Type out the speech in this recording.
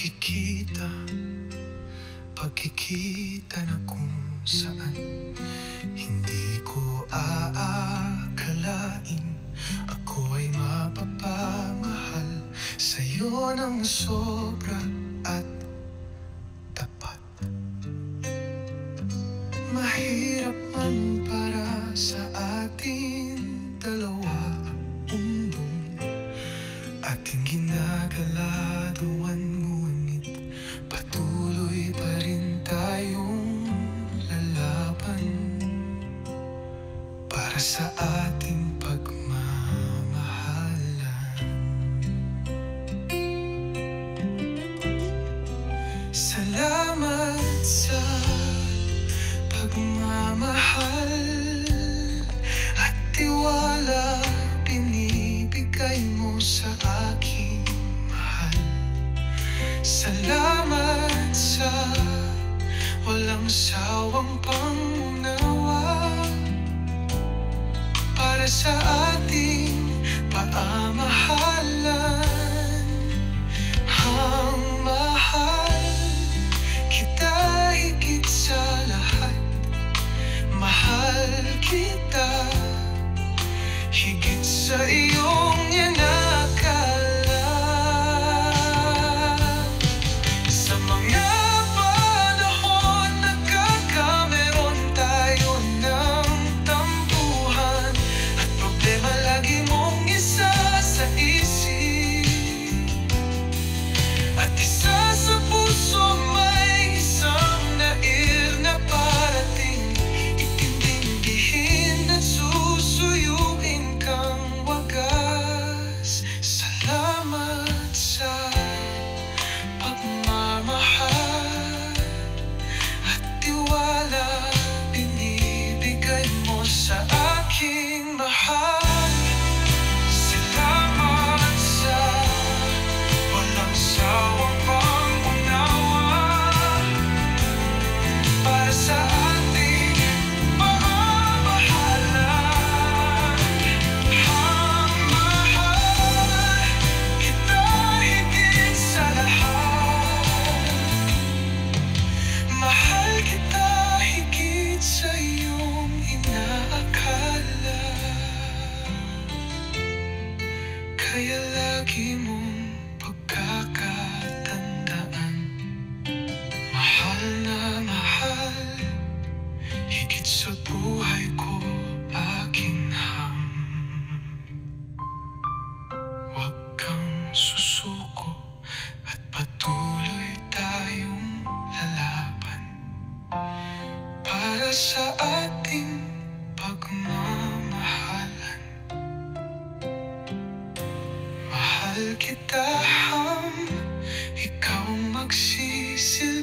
pagkikita, pagkikita na kung saan hindi ko aakalain ako ay mapapamahal sa'yo ng sobra at tapat. Mahirap man para sa ating dalawa ang mundo, ating ginagaladuan, ngunit patuloy pa rin tayong lalaban para sa ating pagmamahalan. Salamat sa pagmamahal at tiwala binibigay mo sa aking mahal. Salamat sa walang sawang pangunawa para sa ating paamahalan. Ang mahal kita higit sa lahat. Mahal kita higit sa iyong inakala. Sa mga panahon nagkakameron tayo ng tampuhan at problema lagi mong isa sa isip, at isa sa puso may isang nair na parating, itintindihin at susuyuin kang wagas. Salamat sa pagmamahal at tiwala binibigay mo sa aking mahal. Salamat sa walang sawang pangunawa para sa ating pagmamahalan. Ang mahal kita higit sa lahat. Mahal kita higit sa iyong inaakala. Kaya lagi mong pagkakatandaan, mahal na mahal higit sa buhay ko aking ham. Huwag kang susuko at patuloy tayong lalaban para sa ating pagmamahalan. Mahal kita ham, ikaw magsisilbi